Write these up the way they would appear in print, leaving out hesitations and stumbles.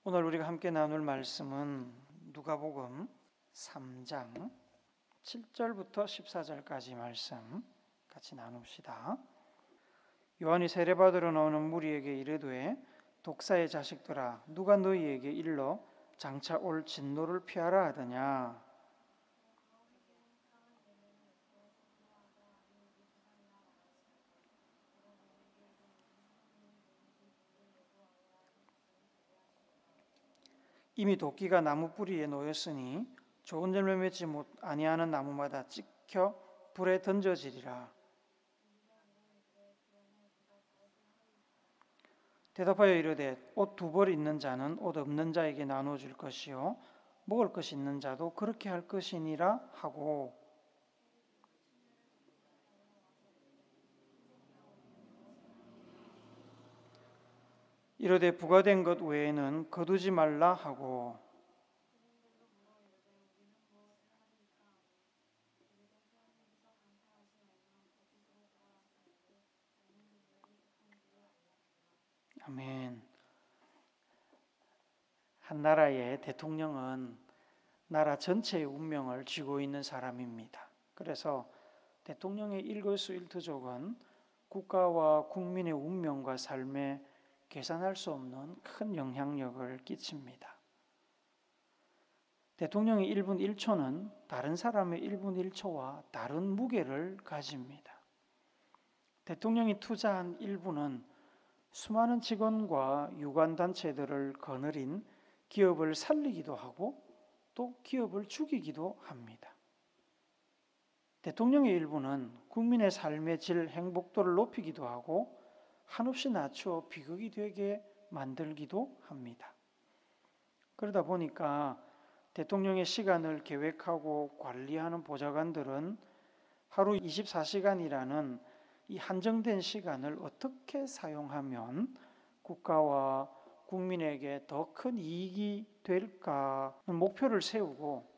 오늘 우리가 함께 나눌 말씀은 누가복음 3장 7절부터 14절까지 말씀 같이 나눕시다. 요한이 세례받으러 나오는 무리에게 이르되 독사의 자식들아 누가 너희에게 일러 장차 올 진노를 피하라 하더냐. 이미 도끼가 나무 뿌리에 놓였으니 좋은 열매 맺지 아니하는 나무마다 찍혀 불에 던져지리라. 대답하여 이르되 옷 두 벌 있는 자는 옷 없는 자에게 나눠줄 것이요 먹을 것 있는 자도 그렇게 할 것이니라 하고, 이르되 부과된 것 외에는 거두지 말라 하고, 아멘. 한 나라의 대통령은 나라 전체의 운명을 쥐고 있는 사람입니다. 그래서 대통령의 일거수일투족은 국가와 국민의 운명과 삶에 계산할 수 없는 큰 영향력을 끼칩니다. 대통령의 1분 1초는 다른 사람의 1분 1초와 다른 무게를 가집니다. 대통령이 투자한 1분은 수많은 직원과 유관단체들을 거느린 기업을 살리기도 하고 또 기업을 죽이기도 합니다. 대통령의 1분은 국민의 삶의 질, 행복도를 높이기도 하고 한없이 낮추어 비극이 되게 만들기도 합니다. 그러다 보니까 대통령의 시간을 계획하고 관리하는 보좌관들은 하루 24시간이라는 이 한정된 시간을 어떻게 사용하면 국가와 국민에게 더 큰 이익이 될까 목표를 세우고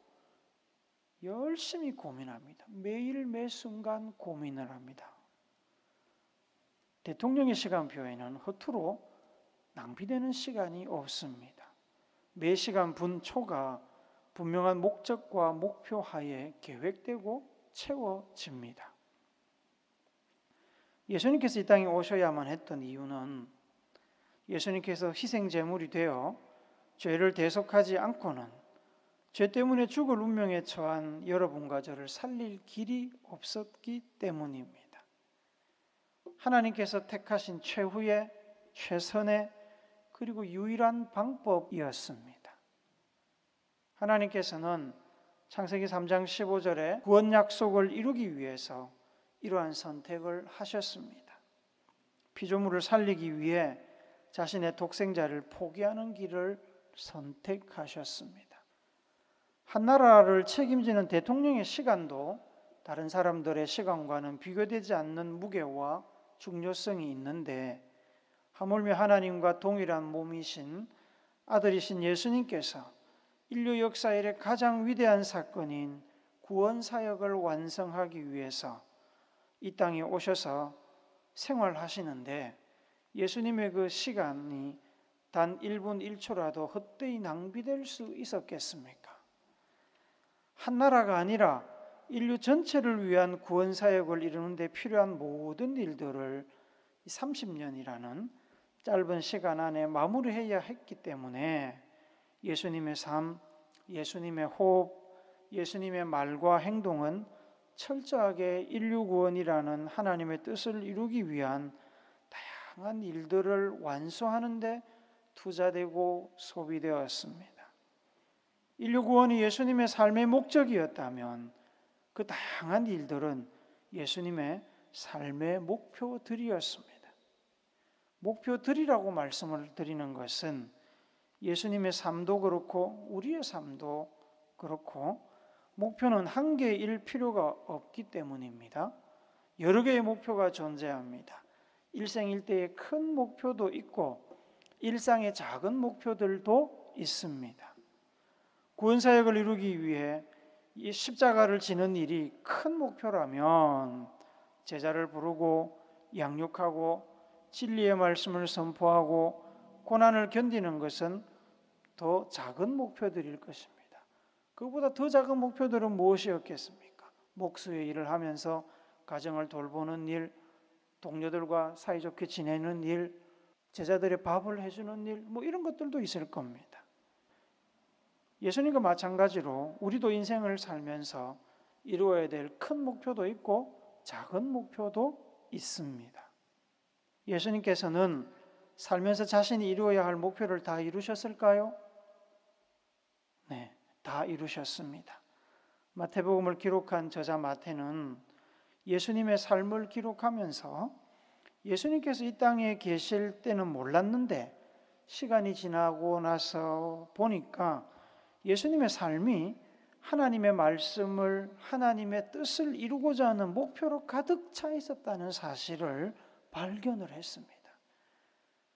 열심히 고민합니다. 매일 매 순간 고민을 합니다. 대통령의 시간표에는 허투루 낭비되는 시간이 없습니다. 매 시간 분 초가 분명한 목적과 목표 하에 계획되고 채워집니다. 예수님께서 이 땅에 오셔야만 했던 이유는 예수님께서 희생제물이 되어 죄를 대속하지 않고는 죄 때문에 죽을 운명에 처한 여러분과 저를 살릴 길이 없었기 때문입니다. 하나님께서 택하신 최후의 최선의 그리고 유일한 방법이었습니다. 하나님께서는 창세기 3장 15절에 구원 약속을 이루기 위해서 이러한 선택을 하셨습니다. 피조물을 살리기 위해 자신의 독생자를 포기하는 길을 선택하셨습니다. 한 나라를 책임지는 대통령의 시간도 다른 사람들의 시간과는 비교되지 않는 무게와 중요성이 있는데, 하물며 하나님과 동일한 몸이신 아들이신 예수님께서 인류 역사 이래 가장 위대한 사건인 구원 사역을 완성하기 위해서 이 땅에 오셔서 생활하시는데, 예수님의 그 시간이 단 1분 1초라도 헛되이 낭비될 수 있었겠습니까? 한 나라가 아니라 인류 전체를 위한 구원 사역을 이루는 데 필요한 모든 일들을 30년이라는 짧은 시간 안에 마무리해야 했기 때문에 예수님의 삶, 예수님의 호흡, 예수님의 말과 행동은 철저하게 인류 구원이라는 하나님의 뜻을 이루기 위한 다양한 일들을 완수하는 데 투자되고 소비되었습니다. 인류 구원이 예수님의 삶의 목적이었다면 그 다양한 일들은 예수님의 삶의 목표들이었습니다. 목표들이라고 말씀을 드리는 것은 예수님의 삶도 그렇고 우리의 삶도 그렇고 목표는 한 개일 필요가 없기 때문입니다. 여러 개의 목표가 존재합니다. 일생일대의 큰 목표도 있고 일상의 작은 목표들도 있습니다. 구원사역을 이루기 위해 이 십자가를 지는 일이 큰 목표라면 제자를 부르고 양육하고 진리의 말씀을 선포하고 고난을 견디는 것은 더 작은 목표들일 것입니다. 그보다 더 작은 목표들은 무엇이었겠습니까? 목수의 일을 하면서 가정을 돌보는 일, 동료들과 사이좋게 지내는 일, 제자들의 밥을 해주는 일, 이런 것들도 있을 겁니다. 예수님과 마찬가지로 우리도 인생을 살면서 이루어야 될 큰 목표도 있고 작은 목표도 있습니다. 예수님께서는 살면서 자신이 이루어야 할 목표를 다 이루셨을까요? 네, 다 이루셨습니다. 마태복음을 기록한 저자 마태는 예수님의 삶을 기록하면서 예수님께서 이 땅에 계실 때는 몰랐는데 시간이 지나고 나서 보니까 예수님의 삶이 하나님의 말씀을, 하나님의 뜻을 이루고자 하는 목표로 가득 차 있었다는 사실을 발견을 했습니다.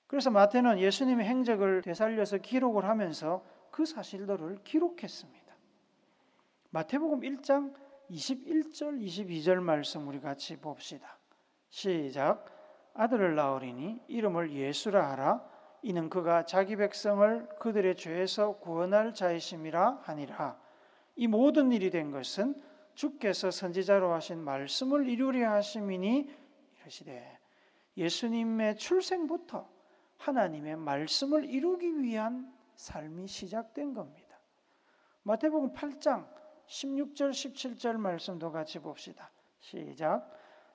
그래서 마태는 예수님의 행적을 되살려서 기록을 하면서 그 사실들을 기록했습니다. 마태복음 1장 21절 22절 말씀 우리 같이 봅시다. 시작. 아들을 낳으리니 이름을 예수라 하라. 이는 그가 자기 백성을 그들의 죄에서 구원할 자이심이라 하니라. 이 모든 일이 된 것은 주께서 선지자로 하신 말씀을 이루려 하심이니 이르시되 예수님의 출생부터 하나님의 말씀을 이루기 위한 삶이 시작된 겁니다. 마태복음 8장 16절 17절 말씀도 같이 봅시다. 시작.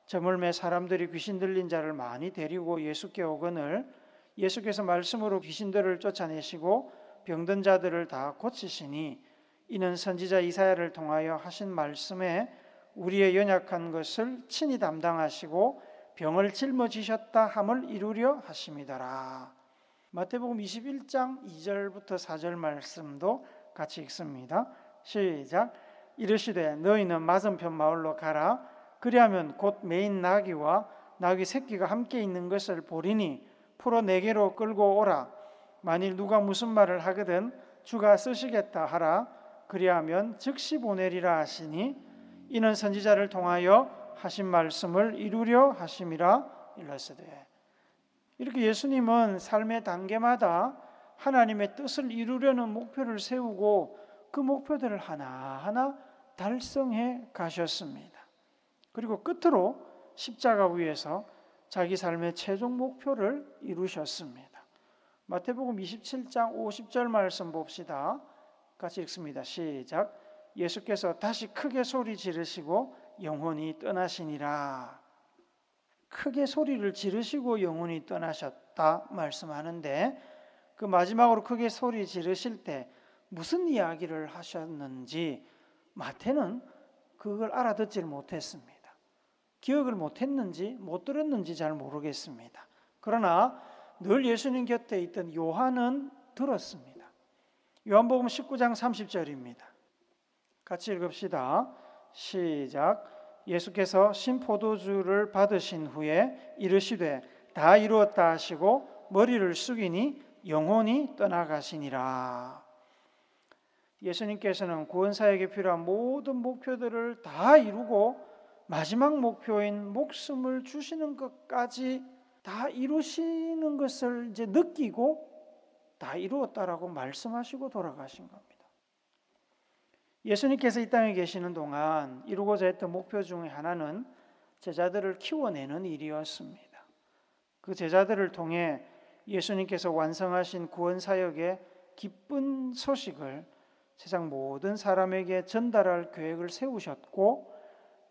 저물매 사람들이 귀신 들린 자를 많이 데리고 예수께 오거늘 예수께서 말씀으로 귀신들을 쫓아내시고 병든 자들을 다 고치시니 이는 선지자 이사야를 통하여 하신 말씀에 우리의 연약한 것을 친히 담당하시고 병을 짊어지셨다 함을 이루려 하심이더라. 마태복음 21장 2절부터 4절 말씀도 같이 읽습니다. 시작. 이르시되 너희는 맞은편 마을로 가라. 그리하면 곧 매인 나귀와 나귀 새끼가 함께 있는 것을 보리니 풀어 내게로 끌고 오라. 만일 누가 무슨 말을 하거든 주가 쓰시겠다 하라. 그리하면 즉시 보내리라 하시니 이는 선지자를 통하여 하신 말씀을 이루려 하심이라 일렀으되. 이렇게 예수님은 삶의 단계마다 하나님의 뜻을 이루려는 목표를 세우고 그 목표들을 하나하나 달성해 가셨습니다. 그리고 끝으로 십자가 위에서 자기 삶의 최종 목표를 이루셨습니다. 마태복음 27장 50절 말씀 봅시다. 같이 읽습니다. 시작. 예수께서 다시 크게 소리 지르시고 영혼이 떠나시니라. 크게 소리를 지르시고 영혼이 떠나셨다 말씀하는데 그 마지막으로 크게 소리 지르실 때 무슨 이야기를 하셨는지 마태는 그걸 알아듣지를 못했습니다. 기억을 못했는지 못 들었는지 잘 모르겠습니다. 그러나 늘 예수님 곁에 있던 요한은 들었습니다. 요한복음 19장 30절입니다. 같이 읽읍시다. 시작. 예수께서 신포도주를 받으신 후에 이르시되 다 이루었다 하시고 머리를 숙이니 영혼이 떠나가시니라. 예수님께서는 구원사에게 필요한 모든 목표들을 다 이루고 마지막 목표인 목숨을 주시는 것까지 다 이루시는 것을 이제 느끼고 다 이루었다라고 말씀하시고 돌아가신 겁니다. 예수님께서 이 땅에 계시는 동안 이루고자 했던 목표 중에 하나는 제자들을 키워내는 일이었습니다. 그 제자들을 통해 예수님께서 완성하신 구원사역의 기쁜 소식을 세상 모든 사람에게 전달할 계획을 세우셨고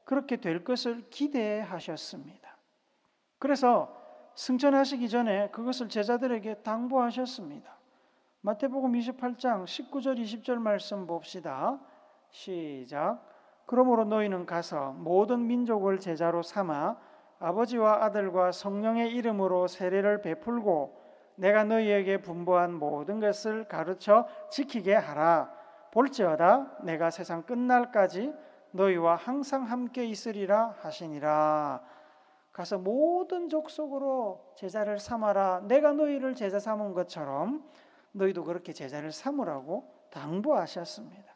그렇게 될 것을 기대하셨습니다. 그래서 승천하시기 전에 그것을 제자들에게 당부하셨습니다. 마태복음 28장 19절 20절 말씀 봅시다. 시작. 그러므로 너희는 가서 모든 민족을 제자로 삼아 아버지와 아들과 성령의 이름으로 세례를 베풀고 내가 너희에게 분부한 모든 것을 가르쳐 지키게 하라. 볼지어다 내가 세상 끝날까지 너희와 항상 함께 있으리라 하시니라. 가서 모든 족속으로 제자를 삼아라. 내가 너희를 제자 삼은 것처럼 너희도 그렇게 제자를 삼으라고 당부하셨습니다.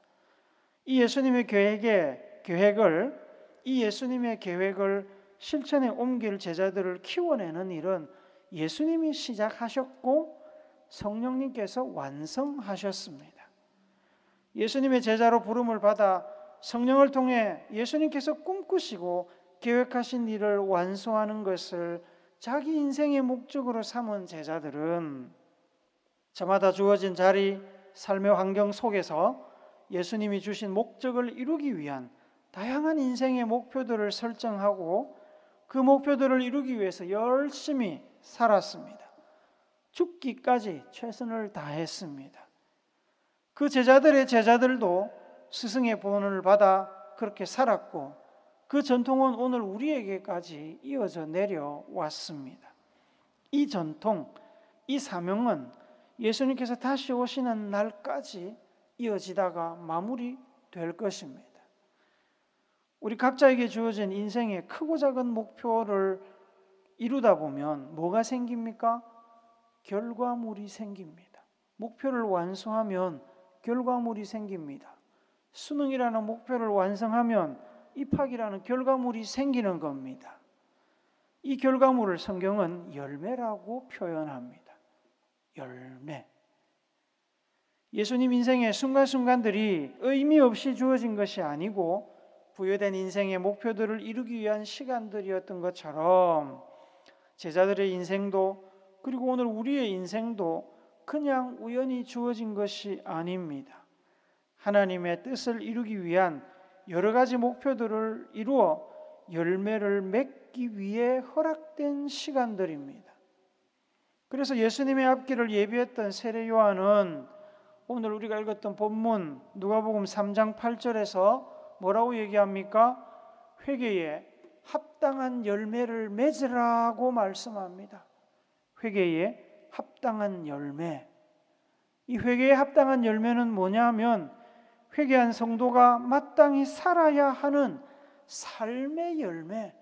이 예수님의 계획을 실천에 옮길 제자들을 키워내는 일은 예수님이 시작하셨고 성령님께서 완성하셨습니다. 예수님의 제자로 부름을 받아 성령을 통해 예수님께서 꿈꾸시고 계획하신 일을 완수하는 것을 자기 인생의 목적으로 삼은 제자들은 저마다 주어진 자리, 삶의 환경 속에서 예수님이 주신 목적을 이루기 위한 다양한 인생의 목표들을 설정하고 그 목표들을 이루기 위해서 열심히 살았습니다. 죽기까지 최선을 다했습니다. 그 제자들의 제자들도 스승의 본을 받아 그렇게 살았고 그 전통은 오늘 우리에게까지 이어져 내려왔습니다. 이 전통, 이 사명은 예수님께서 다시 오시는 날까지 이어지다가 마무리될 것입니다. 우리 각자에게 주어진 인생의 크고 작은 목표를 이루다 보면 뭐가 생깁니까? 결과물이 생깁니다. 목표를 완수하면 결과물이 생깁니다. 수능이라는 목표를 완성하면 입학이라는 결과물이 생기는 겁니다. 이 결과물을 성경은 열매라고 표현합니다. 열매. 예수님 인생의 순간순간들이 의미 없이 주어진 것이 아니고 부여된 인생의 목표들을 이루기 위한 시간들이었던 것처럼 제자들의 인생도 그리고 오늘 우리의 인생도 그냥 우연히 주어진 것이 아닙니다. 하나님의 뜻을 이루기 위한 여러 가지 목표들을 이루어 열매를 맺기 위해 허락된 시간들입니다. 그래서 예수님의 앞길을 예비했던 세례 요한은 오늘 우리가 읽었던 본문 누가복음 3장 8절에서 뭐라고 얘기합니까? 회개에 합당한 열매를 맺으라고 말씀합니다. 회개에 합당한 열매. 이 회개에 합당한 열매는 뭐냐면 회개한 성도가 마땅히 살아야 하는 삶의 열매.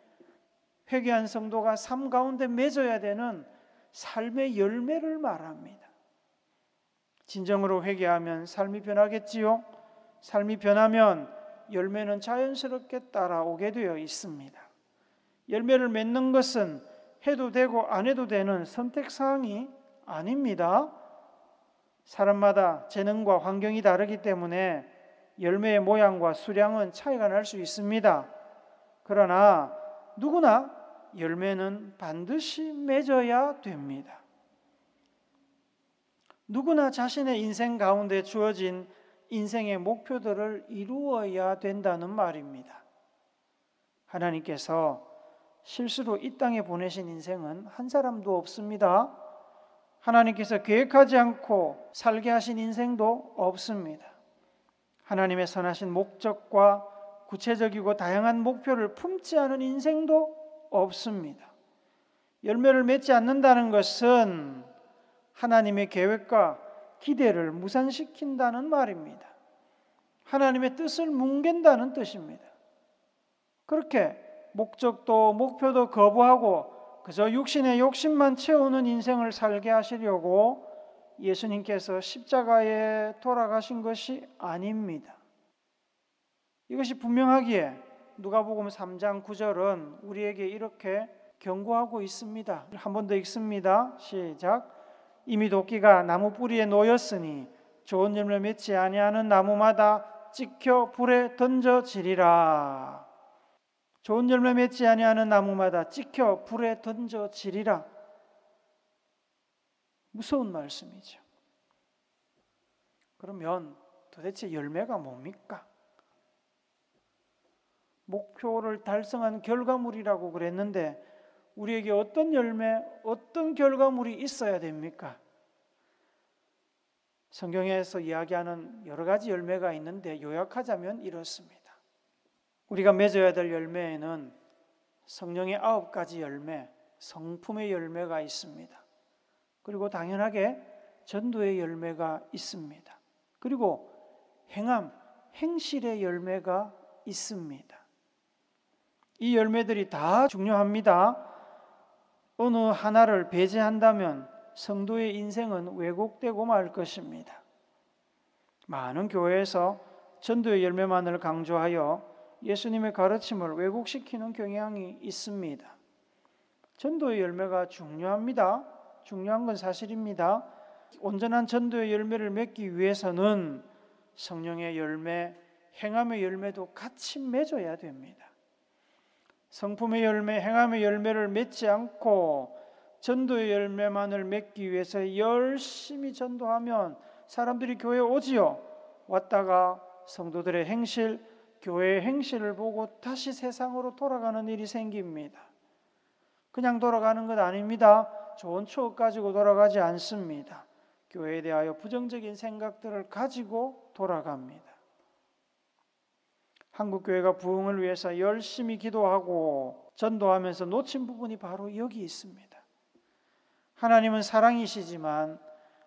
회개한 성도가 삶 가운데 맺어야 되는 삶의 열매를 말합니다. 진정으로 회개하면 삶이 변하겠지요. 삶이 변하면 열매는 자연스럽게 따라오게 되어 있습니다. 열매를 맺는 것은 해도 되고 안 해도 되는 선택사항이 아닙니다. 사람마다 재능과 환경이 다르기 때문에 열매의 모양과 수량은 차이가 날 수 있습니다. 그러나 누구나 열매는 반드시 맺어야 됩니다. 누구나 자신의 인생 가운데 주어진 인생의 목표들을 이루어야 된다는 말입니다. 하나님께서 실수로 이 땅에 보내신 인생은 한 사람도 없습니다. 하나님께서 계획하지 않고 살게 하신 인생도 없습니다. 하나님의 선하신 목적과 구체적이고 다양한 목표를 품지 않은 인생도 없습니다. 열매를 맺지 않는다는 것은 하나님의 계획과 기대를 무산시킨다는 말입니다. 하나님의 뜻을 뭉갠다는 뜻입니다. 그렇게 목적도 목표도 거부하고 그저 육신의 욕심만 채우는 인생을 살게 하시려고 예수님께서 십자가에 돌아가신 것이 아닙니다. 이것이 분명하기에 누가복음 3장 9절은 우리에게 이렇게 경고하고 있습니다. 한 번 더 읽습니다. 시작. 이미 도끼가 나무 뿌리에 놓였으니 좋은 열매 맺지 아니하는 나무마다 찍혀 불에 던져지리라. 좋은 열매 맺지 아니하는 나무마다 찍혀 불에 던져지리라. 무서운 말씀이죠. 그러면 도대체 열매가 뭡니까? 목표를 달성한 결과물이라고 그랬는데 우리에게 어떤 열매, 어떤 결과물이 있어야 됩니까? 성경에서 이야기하는 여러 가지 열매가 있는데 요약하자면 이렇습니다. 우리가 맺어야 될 열매에는 성령의 9가지 열매, 성품의 열매가 있습니다. 그리고 당연하게 전도의 열매가 있습니다. 그리고 행함, 행실의 열매가 있습니다. 이 열매들이 다 중요합니다. 어느 하나를 배제한다면 성도의 인생은 왜곡되고 말 것입니다. 많은 교회에서 전도의 열매만을 강조하여 예수님의 가르침을 왜곡시키는 경향이 있습니다. 전도의 열매가 중요합니다. 중요한 건 사실입니다. 온전한 전도의 열매를 맺기 위해서는 성령의 열매, 행함의 열매도 같이 맺어야 됩니다. 성품의 열매, 행함의 열매를 맺지 않고 전도의 열매만을 맺기 위해서 열심히 전도하면 사람들이 교회에 오지요. 왔다가 성도들의 행실, 교회의 행실을 보고 다시 세상으로 돌아가는 일이 생깁니다. 그냥 돌아가는 것 아닙니다. 좋은 추억 가지고 돌아가지 않습니다. 교회에 대하여 부정적인 생각들을 가지고 돌아갑니다. 한국교회가 부흥을 위해서 열심히 기도하고 전도하면서 놓친 부분이 바로 여기 있습니다. 하나님은 사랑이시지만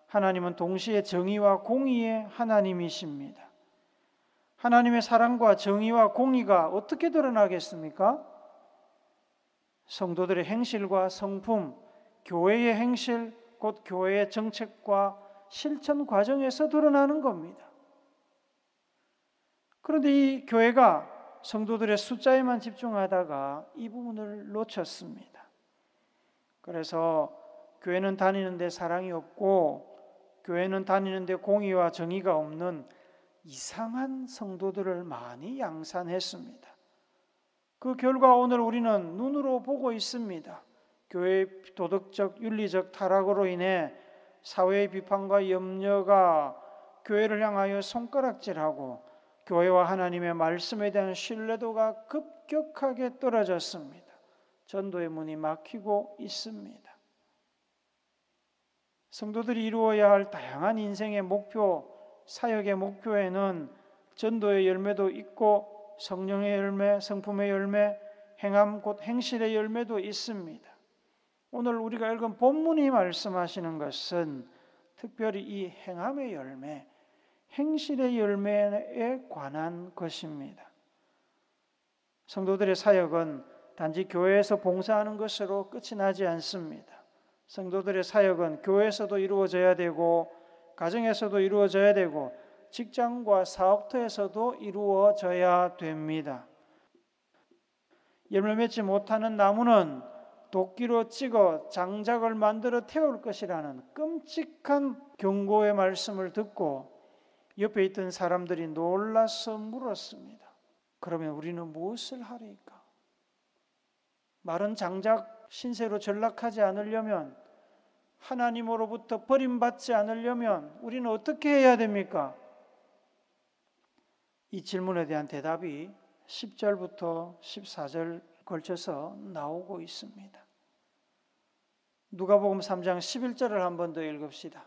하나님은 동시에 정의와 공의의 하나님이십니다. 하나님의 사랑과 정의와 공의가 어떻게 드러나겠습니까? 성도들의 행실과 성품, 교회의 행실, 곧 교회의 정책과 실천 과정에서 드러나는 겁니다. 그런데 이 교회가 성도들의 숫자에만 집중하다가 이 부분을 놓쳤습니다. 그래서 교회는 다니는데 사랑이 없고 교회는 다니는데 공의와 정의가 없는 이상한 성도들을 많이 양산했습니다. 그 결과 오늘 우리는 눈으로 보고 있습니다. 교회의 도덕적, 윤리적 타락으로 인해 사회의 비판과 염려가 교회를 향하여 손가락질하고 교회와 하나님의 말씀에 대한 신뢰도가 급격하게 떨어졌습니다. 전도의 문이 막히고 있습니다. 성도들이 이루어야 할 다양한 인생의 목표, 사역의 목표에는 전도의 열매도 있고 성령의 열매, 성품의 열매, 행함 곧 행실의 열매도 있습니다. 오늘 우리가 읽은 본문이 말씀하시는 것은 특별히 이 행함의 열매, 행실의 열매에 관한 것입니다. 성도들의 사역은 단지 교회에서 봉사하는 것으로 끝이 나지 않습니다. 성도들의 사역은 교회에서도 이루어져야 되고 가정에서도 이루어져야 되고 직장과 사업터에서도 이루어져야 됩니다. 열매 맺지 못하는 나무는 도끼로 찍어 장작을 만들어 태울 것이라는 끔찍한 경고의 말씀을 듣고 옆에 있던 사람들이 놀라서 물었습니다. 그러면 우리는 무엇을 하리까? 마른 장작 신세로 전락하지 않으려면, 하나님으로부터 버림받지 않으려면 우리는 어떻게 해야 됩니까? 이 질문에 대한 대답이 10절부터 14절 걸쳐서 나오고 있습니다. 누가복음 3장 11절을 한 번 더 읽읍시다.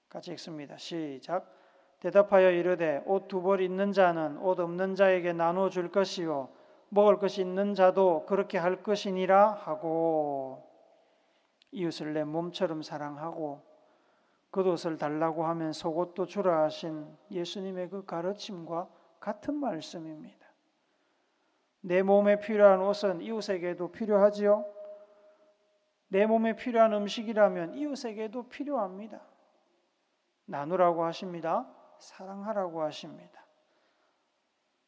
같이 읽습니다. 시작. 대답하여 이르되 옷 두 벌 있는 자는 옷 없는 자에게 나누어 줄 것이요 먹을 것이 있는 자도 그렇게 할 것이니라 하고, 이웃을 내 몸처럼 사랑하고 겉옷을 달라고 하면 속옷도 주라 하신 예수님의 그 가르침과 같은 말씀입니다. 내 몸에 필요한 옷은 이웃에게도 필요하지요. 내 몸에 필요한 음식이라면 이웃에게도 필요합니다. 나누라고 하십니다. 사랑하라고 하십니다.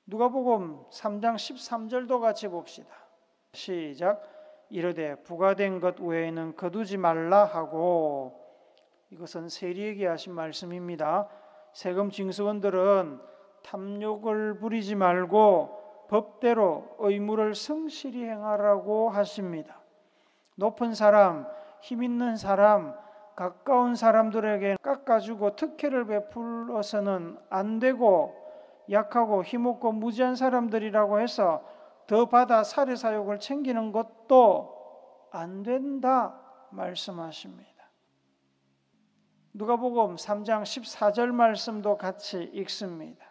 누가복음 3장 13절도 같이 봅시다. 시작. 이르되 부과된 것 외에는 거두지 말라 하고, 이것은 세리에게 하신 말씀입니다. 세금 징수원들은 탐욕을 부리지 말고 법대로 의무를 성실히 행하라고 하십니다. 높은 사람, 힘 있는 사람, 가까운 사람들에게 깎아주고 특혜를 베풀어서는 안 되고, 약하고 힘없고 무지한 사람들이라고 해서 더 받아 살해사욕을 챙기는 것도 안 된다 말씀하십니다. 누가복음 3장 14절 말씀도 같이 읽습니다.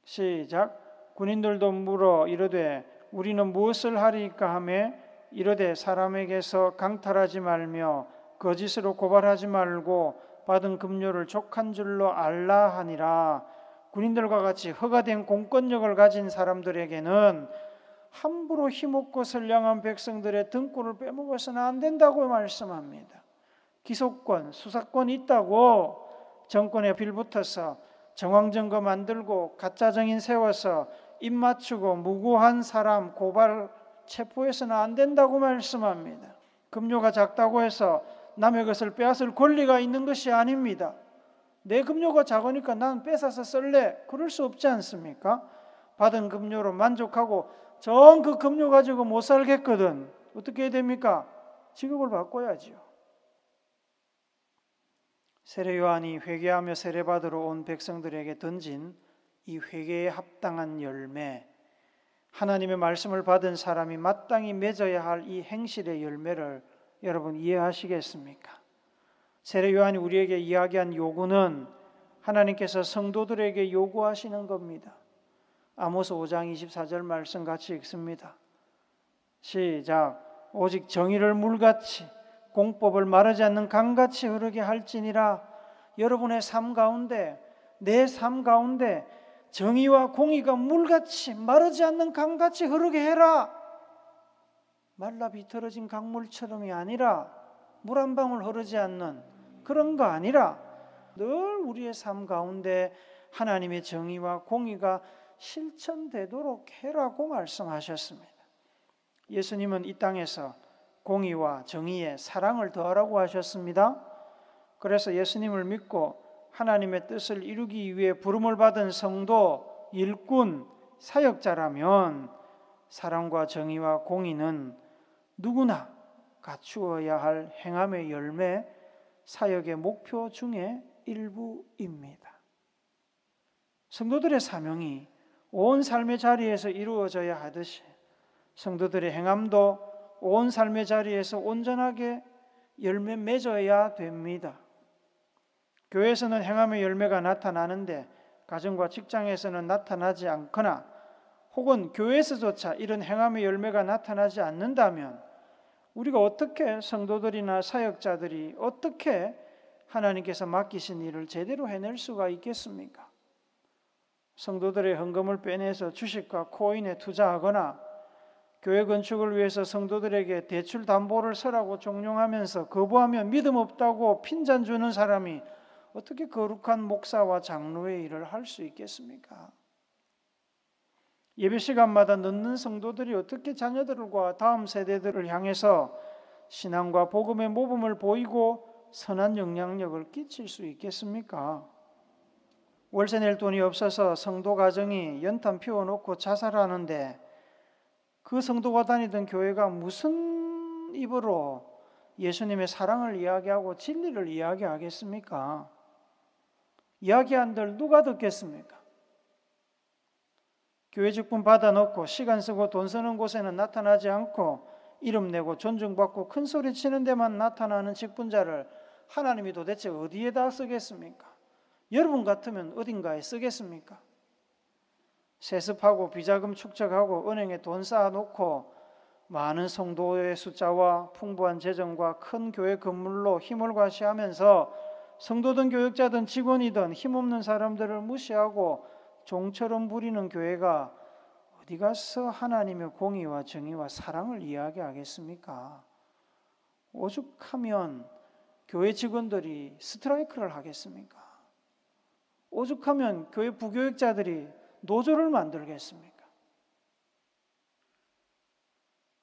시작. 군인들도 물어 이르되 우리는 무엇을 하리이까 하며 이르되 사람에게서 강탈하지 말며 거짓으로 고발하지 말고 받은 급료를 족한 줄로 알라 하니라. 군인들과 같이 허가된 공권력을 가진 사람들에게는 함부로 힘없고 선량한 백성들의 등골을 빼먹어서는 안 된다고 말씀합니다. 기소권, 수사권이 있다고 정권에 빌붙어서 정황증거 만들고 가짜 증인 세워서 입 맞추고 무고한 사람 고발 체포해서는 안 된다고 말씀합니다. 급료가 작다고 해서 남의 것을 빼앗을 권리가 있는 것이 아닙니다. 내 급료가 작으니까 나는 뺏어서 쓸래. 그럴 수 없지 않습니까? 받은 급료로 만족하고 전 그 급료 가지고 못 살겠거든. 어떻게 해야 됩니까? 직업을 바꿔야지요. 세례 요한이 회개하며 세례받으러 온 백성들에게 던진 이 회개에 합당한 열매, 하나님의 말씀을 받은 사람이 마땅히 맺어야 할 이 행실의 열매를 여러분 이해하시겠습니까? 세례 요한이 우리에게 이야기한 요구는 하나님께서 성도들에게 요구하시는 겁니다. 아모스 5장 24절 말씀 같이 읽습니다. 시작. 오직 정의를 물같이 공법을 마르지 않는 강같이 흐르게 할지니라. 여러분의 삶 가운데, 내 삶 가운데 정의와 공의가 물같이 마르지 않는 강같이 흐르게 해라. 말라 비틀어진 강물처럼이 아니라, 물 한 방울 흐르지 않는 그런 거 아니라 늘 우리의 삶 가운데 하나님의 정의와 공의가 실천되도록 해라고 말씀하셨습니다. 예수님은 이 땅에서 공의와 정의에 사랑을 더하라고 하셨습니다. 그래서 예수님을 믿고 하나님의 뜻을 이루기 위해 부름을 받은 성도, 일꾼, 사역자라면 사랑과 정의와 공의는 누구나 갖추어야 할 행함의 열매, 사역의 목표 중에 일부입니다. 성도들의 사명이 온 삶의 자리에서 이루어져야 하듯이 성도들의 행함도 온 삶의 자리에서 온전하게 열매 맺어야 됩니다. 교회에서는 행함의 열매가 나타나는데 가정과 직장에서는 나타나지 않거나 혹은 교회에서조차 이런 행함의 열매가 나타나지 않는다면 우리가 어떻게 성도들이나 사역자들이 어떻게 하나님께서 맡기신 일을 제대로 해낼 수가 있겠습니까? 성도들의 헌금을 빼내서 주식과 코인에 투자하거나 교회 건축을 위해서 성도들에게 대출 담보를 서라고 종용하면서 거부하며 믿음 없다고 핀잔 주는 사람이 어떻게 거룩한 목사와 장로의 일을 할 수 있겠습니까? 예배 시간마다 늦는 성도들이 어떻게 자녀들과 다음 세대들을 향해서 신앙과 복음의 모범을 보이고 선한 영향력을 끼칠 수 있겠습니까? 월세 낼 돈이 없어서 성도 가정이 연탄 피워놓고 자살하는데 그 성도가 다니던 교회가 무슨 입으로 예수님의 사랑을 이야기하고 진리를 이야기하겠습니까? 이야기한들 누가 듣겠습니까? 교회 직분 받아놓고 시간 쓰고 돈 쓰는 곳에는 나타나지 않고 이름 내고 존중받고 큰 소리 치는 데만 나타나는 직분자를 하나님이 도대체 어디에다 쓰겠습니까? 여러분 같으면 어딘가에 쓰겠습니까? 세습하고 비자금 축적하고 은행에 돈 쌓아놓고 많은 성도의 숫자와 풍부한 재정과 큰 교회 건물로 힘을 과시하면서 성도든 교역자든 직원이든 힘없는 사람들을 무시하고 종처럼 부리는 교회가 어디 가서 하나님의 공의와 정의와 사랑을 이야기하겠습니까? 오죽하면 교회 직원들이 스트라이크를 하겠습니까? 오죽하면 교회 부교역자들이 노조를 만들겠습니까?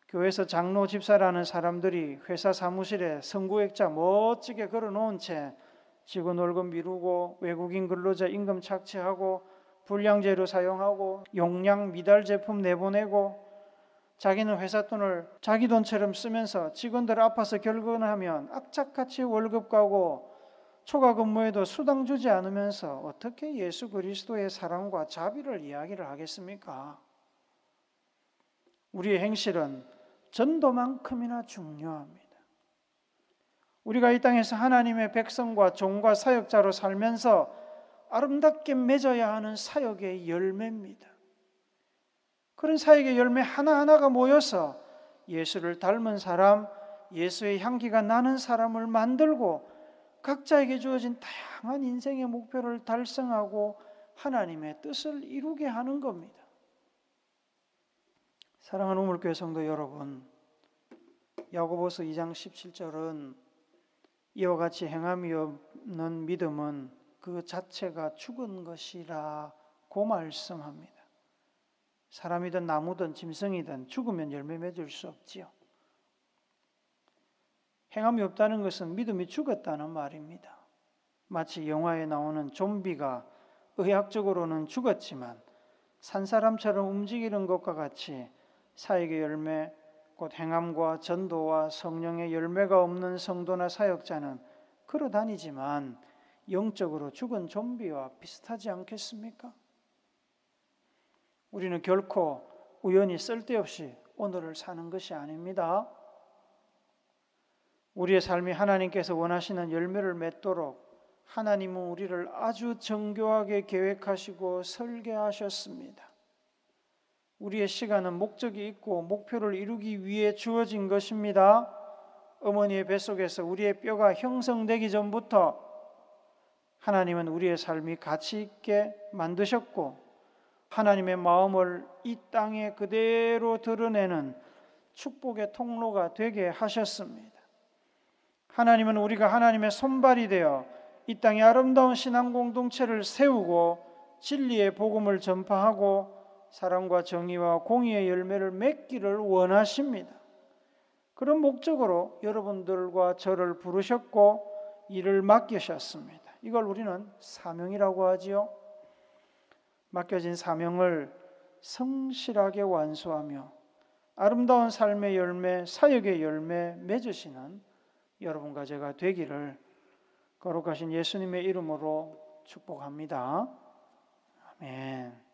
교회에서 장로 집사라는 사람들이 회사 사무실에 선구액자 멋지게 걸어놓은 채 직원 월급 미루고 외국인 근로자 임금 착취하고 불량재료 사용하고 용량 미달 제품 내보내고 자기는 회사 돈을 자기 돈처럼 쓰면서 직원들 아파서 결근하면 악착같이 월급 가고 초과 근무에도 수당 주지 않으면서 어떻게 예수 그리스도의 사랑과 자비를 이야기를 하겠습니까? 우리의 행실은 전도만큼이나 중요합니다. 우리가 이 땅에서 하나님의 백성과 종과 사역자로 살면서 아름답게 맺어야 하는 사역의 열매입니다. 그런 사역의 열매 하나하나가 모여서 예수를 닮은 사람, 예수의 향기가 나는 사람을 만들고 각자에게 주어진 다양한 인생의 목표를 달성하고 하나님의 뜻을 이루게 하는 겁니다. 사랑하는 우물교회 성도 여러분, 야고보서 2장 17절은 이와 같이 행함이 없는 믿음은 그 자체가 죽은 것이라고 말씀합니다. 사람이든 나무든 짐승이든 죽으면 열매 맺을 수 없지요. 행함이 없다는 것은 믿음이 죽었다는 말입니다. 마치 영화에 나오는 좀비가 의학적으로는 죽었지만 산 사람처럼 움직이는 것과 같이 사역의 열매, 곧 행함과 전도와 성령의 열매가 없는 성도나 사역자는 걸어 다니지만 영적으로 죽은 좀비와 비슷하지 않겠습니까? 우리는 결코 우연히 쓸데없이 오늘을 사는 것이 아닙니다. 우리의 삶이 하나님께서 원하시는 열매를 맺도록 하나님은 우리를 아주 정교하게 계획하시고 설계하셨습니다. 우리의 시간은 목적이 있고 목표를 이루기 위해 주어진 것입니다. 어머니의 뱃속에서 우리의 뼈가 형성되기 전부터 하나님은 우리의 삶이 가치 있게 만드셨고 하나님의 마음을 이 땅에 그대로 드러내는 축복의 통로가 되게 하셨습니다. 하나님은 우리가 하나님의 손발이 되어 이 땅에 아름다운 신앙 공동체를 세우고 진리의 복음을 전파하고 사랑과 정의와 공의의 열매를 맺기를 원하십니다. 그런 목적으로 여러분들과 저를 부르셨고 일을 맡기셨습니다. 이걸 우리는 사명이라고 하지요. 맡겨진 사명을 성실하게 완수하며 아름다운 삶의 열매, 사역의 열매 맺으시는 여러분과 제가 되기를 거룩하신 예수님의 이름으로 축복합니다. 아멘.